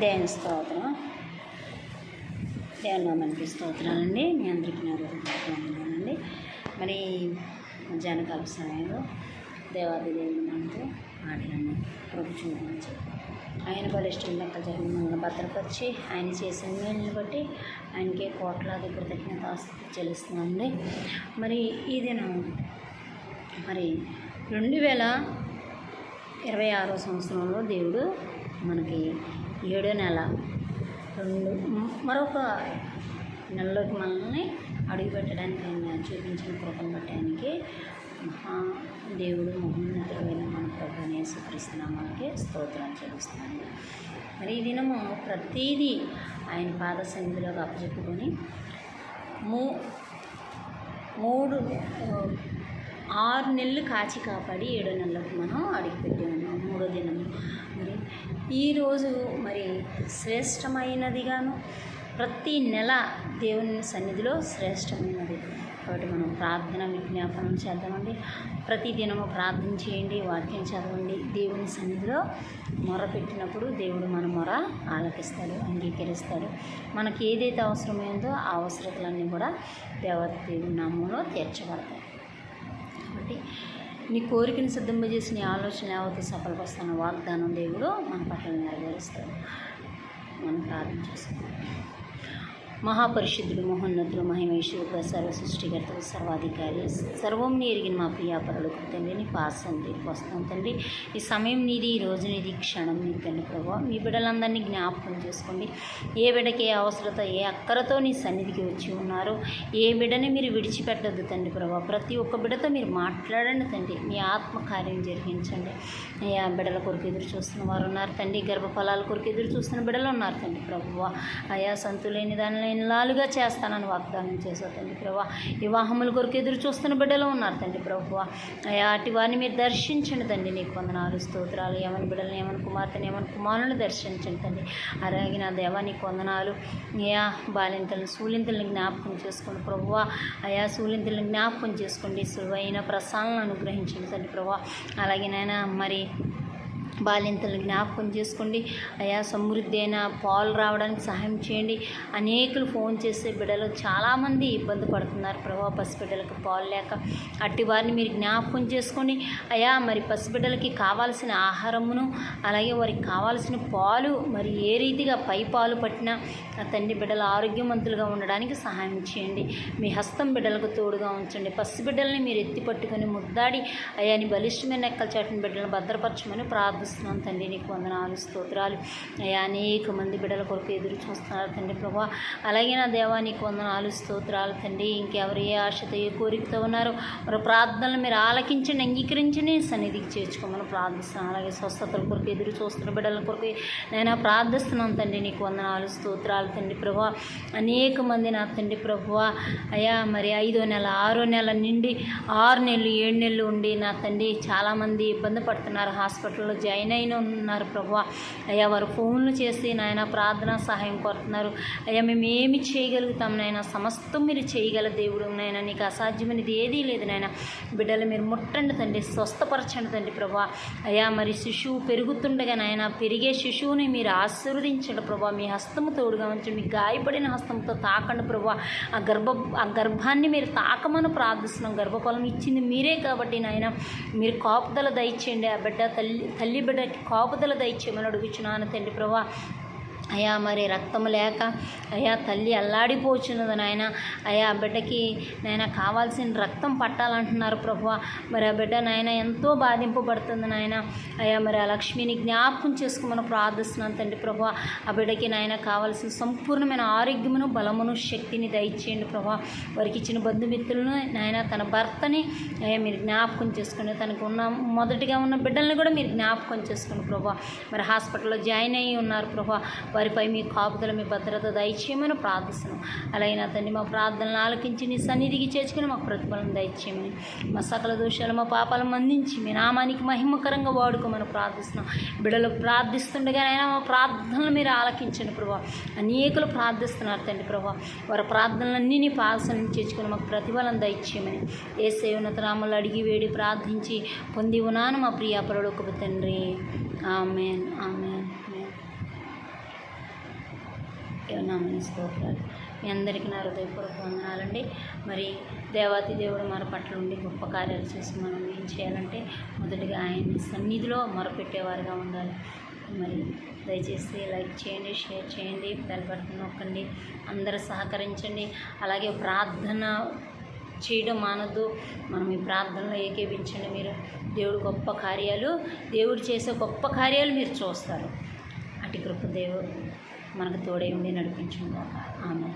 దేవుని స్తోత్రం. దేవుని నామానికి స్తోత్రాలండి. మీ అందరికీ నా వందనాలండి. మరి మధ్యాహ్నకాల సమయంలో దేవాది దేవుని మనతో మాట్లాడిన ప్రభు చూపించి ఆయన బలిష్టం లెక్క జరిగిన మనల్ని భద్రపరిచి ఆయన చేసిన మేలుని బట్టి ఆయనకే కోట్లాది కృతజ్ఞత ఆస్తుతి చెల్లిస్తున్నామండి. మరి ఈ దినం మరి 2026 సంవత్సరంలో దేవుడు మనకి 7వ నెల మరొక నెలలోకి మనల్ని అడుగుపెట్టడానికి ఆయన చూపించిన కృపను బట్టి ఆయనకి దేవుడు మహోన్నతుడైన మన ప్రభువుని యేసుక్రీస్తునామానికి స్తోత్రం చెల్లిస్తున్నాను. మరి ఈ దినము ప్రతీదీ ఆయన పాద సన్నిధిలోకి అప్పచెప్పుకొని 6 నెలలు కాచి కాపాడి 7వ నెలలకు మనం అడుగుపెట్టి ఉన్నాం. 3వ దినము మరి ఈరోజు మరి శ్రేష్టమైనదిగాను ప్రతి నెల దేవుని సన్నిధిలో శ్రేష్టమైనది కాబట్టి మనం ప్రార్థన విజ్ఞాపనం చేద్దామండి. ప్రతి దినము ప్రార్థన చేయండి, వాక్యం చదవండి. దేవుని సన్నిధిలో మొరపెట్టినప్పుడు దేవుడు మన మొర ఆలకిస్తాడు, అంగీకరిస్తాడు. మనకి ఏదైతే అవసరమైందో ఆ అవసరతలన్నీ కూడా దేవుని నామంలో తీర్చబడతాయి. కాబట్టి నీ కోరికను సిద్ధింపజేసి నీ ఆలోచన యావత్తు సఫలపరుస్తున్న వాగ్దానం దేవుడు మన పట్ల నెరవేరుస్తాడు. మనం ప్రార్థన చేసుకుంటాం. మహాపరిశుద్ధుడు, మహోన్నతుడు, మహిమేశ్వరుడు, సర్వ సృష్టికర్త, సర్వాధికారి, సర్వం ఎరిగిన మా ప్రియాపరుడు తండ్రి, నీ పాసండి వస్తాం తండ్రి. ఈ సమయం నీది, ఈ రోజు నీది, క్షణం నీది తండ్రి ప్రభావ. మీ బిడ్డలందరినీ జ్ఞాపకం చేసుకోండి. ఏ బిడ్డకి ఏ అవసరత, ఏ అక్కరతో నీ సన్నిధికి వచ్చి ఉన్నారో ఏ బిడ్డని మీరు విడిచిపెట్టద్దు తండ్రి ప్రభావ. ప్రతి ఒక్క బిడ్డతో మీరు మాట్లాడండి తండ్రి. మీ ఆత్మకార్యం జరిగించండి. ఆ బిడ్డల కొరకు ఎదురు చూస్తున్న వారు ఉన్నారు తండ్రి. గర్భఫలాల కొరకు ఎదురు చూస్తున్న బిడ్డలు ఉన్నారు తండ్రి ప్రభువ. ఆయా సంతులేని దానిలో ఇన్నాళ్ళుగా చేస్తానని వాగ్దానం చేసావు తండ్రి ప్రభావ. వివాహముల కొరకు ఎదురు చూస్తున్న బిడ్డలు ఉన్నారు తండ్రి ప్రభువ. అటు వారిని మీరు దర్శించండి తండ్రి. నీకు వందనాలు స్తోత్రాలు. ఏమని బిడ్డలను, ఏమని కుమార్తెని, ఏమని కుమారులను దర్శించండి తండ్రి. అలాగే నా దేవా నీకు వందనాలు. అయా బాలింతలను, సూలింతలను జ్ఞాపకం చేసుకోండి ప్రభువ. అయా సూలింతలను జ్ఞాపకం చేసుకోండి. సులువైన ప్రసాలను అనుగ్రహించండి తండ్రి ప్రభువ. అలాగే నాయన మరి బాలింతలను జ్ఞాపకం చేసుకోండి. అయా సమృద్ధి అయిన పాలు రావడానికి సహాయం చేయండి. అనేకులు ఫోన్ చేసే బిడ్డలు చాలామంది ఇబ్బంది పడుతున్నారు ప్రభావ. పసిబిడ్డలకు పాలు లేక అట్టి వారిని మీరు జ్ఞాపకం చేసుకోండి. అయా మరి పసిబిడ్డలకి కావాల్సిన ఆహారమును అలాగే వారికి కావాల్సిన పాలు మరి ఏ రీతిగా పై పాలు పట్టినా తండ్రి బిడ్డలు ఆరోగ్యవంతులుగా ఉండడానికి సహాయం చేయండి. మీ హస్తం బిడ్డలకు తోడుగా ఉంచండి. పసిబిడ్డల్ని మీరు ఎత్తి పట్టుకొని ముద్దాడి అయాని బలిష్టమైన ఎక్కల చాటిన బిడ్డలను భద్రపరచమని ప్రార్థిస్తున్నాం తండ్రి. నీకు వందనాలు స్తోత్రాలు. అయ్యా అనేక మంది బిడ్డల కొరకు ఎదురు చూస్తున్నారు తండ్రి ప్రభా. అలాగే నా దేవా నీకు వందనాలు స్తోత్రాలు తండ్రి. ఇంకెవరు ఏ ఆశతో ఏ కోరికతో ఉన్నారో వారి ప్రార్థనలు మీరు ఆలకించండి, అంగీకరించండి, సన్నిధికి చేర్చుకోమని ప్రార్థిస్తున్నాను. అలాగే స్వస్థతల కొరకు ఎదురు చూస్తున్న బిడ్డల కొరకు నేను ప్రార్థిస్తున్నాను తండ్రి. నీకు వందనాలు స్తోత్రాలు తండ్రి ప్రభా. అనేక మంది నా తండ్రి ప్రభువా అయ్యా మరి 5వ నెల 6వ నెల నుండి 6 నెలలు 7 నెలలు ఉండి నా తండ్రి చాలామంది ఇబ్బంది పడుతున్నారు. హాస్పిటల్లో జాయిన్ అయిన ఉన్నారు ప్రభువా. అయ్యా వారు ఫోన్లు చేసి నాయన ప్రార్థన సహాయం కోరుతున్నారు. అయ్యా మేము ఏమి చేయగలుగుతాం నాయన, సమస్తం మీరు చేయగల దేవుడు నాయన. నీకు అసాధ్యమైనది ఏదీ లేదు నాయన. బిడ్డలు మీరు ముట్టండి తండ్రి, స్వస్థపరచండి తండ్రి ప్రభా. అయ్యా మరి శిశువు పెరుగుతుండగా నాయన పెరిగే శిశువుని మీరు ఆశీర్వదించండి ప్రభా. మీ హస్తము తోడుగా ఉంచండి. మీ గాయపడిన హస్తంతో తాకండి ప్రభా. ఆ గర్భాన్ని మీరు తాకమని ప్రార్థిస్తున్నాం. గర్భఫలం ఇచ్చింది మీరే కాబట్టి నాయన మీరు కాపుదల దయచేయండి. ఆ బిడ్డ తల్లి బిడ్డకి కాపుదల దయచేయమని అడుగుచున్నాను తండ్రి ప్రభా. అయా మరి రక్తం లేక అయా తల్లి అల్లాడిపోచున్నది నాయన. అయా ఆ బిడ్డకి నాయన కావాల్సిన రక్తం పట్టాలంటున్నారు ప్రభువా. మరి ఆ బిడ్డ నాయన ఎంతో బాధింపబడుతుంది నాయన. అయా మరి ఆ లక్ష్మిని జ్ఞాపకం చేసుకోమని ప్రార్థిస్తున్నాను తండ్రి ప్రభువా. ఆ బిడ్డకి నాయన కావాల్సిన సంపూర్ణమైన ఆరోగ్యమును, బలమును, శక్తిని దయచేయండి ప్రభువా. వారికి ఇచ్చిన బంధుమిత్రులను నాయన తన భర్తని అయ్యా మీరు జ్ఞాపకం చేసుకోండి. తనకు ఉన్న మొదటిగా ఉన్న బిడ్డల్ని కూడా మీరు జ్ఞాపకం చేసుకోండి ప్రభువా. మరి హాస్పిటల్లో జాయిన్ అయ్యి ఉన్నారు ప్రభువా. వారిపై మీ కాపుదల, మీ భద్రత దయచేయమని ప్రార్థిస్తున్నాం. అలాగే నా తండ్రి మా ప్రార్థనలు ఆలకించి నీ సన్నిధికి చేర్చుకుని మాకు ప్రతిఫలం దయచేయమని, మా సకల దోషాలు మా పాపాలను మందించి మీ నామానికి మహిమకరంగా వాడుకోమని ప్రార్థిస్తున్నాం. బిడ్డలు ప్రార్థిస్తుండగానైనా మా ప్రార్థనలు మీరు ఆలకించండి ప్రభా. అనేకులు ప్రార్థిస్తున్నారు తండ్రి ప్రభా. వారి ప్రార్థనలన్నీ నీ పాదసన్నిధికి చేర్చుకుని మాకు ప్రతిఫలం దయచేయమని యేసయ్య ఉన్నత నామములో అడిగి వేడి ప్రార్థించి పొంది ఉన్నాను మా ప్రియ పరలోకపు తండ్రి. ఆమేన్ ఆమేన్. నామని స్తోత్రాలు. మీ అందరికీ నా హృదయపూర్వక వందనాలండి. మరి దేవాతి దేవుడు మన పట్ల ఉండి గొప్ప కార్యాలు చేసి మనం ఏం చేయాలంటే మొదటిగా ఆయన్ని సన్నిధిలో మొరపెట్టేవారుగా ఉండాలి. మరి దయచేసి లైక్ చేయండి, షేర్ చేయండి, బెల్ బటన్ నొక్కండి, అందరూ సహకరించండి. అలాగే ప్రార్థన చేయడం మానద్దు. మనం ఈ ప్రార్థనలో ఏకీభించండి. మీరు దేవుడు చేసే గొప్ప కార్యాలు మీరు చూస్తారు. అటు కృప దేవుడు మనకు తోడై ఉండి నడిపించుగాక. ఆమేన్.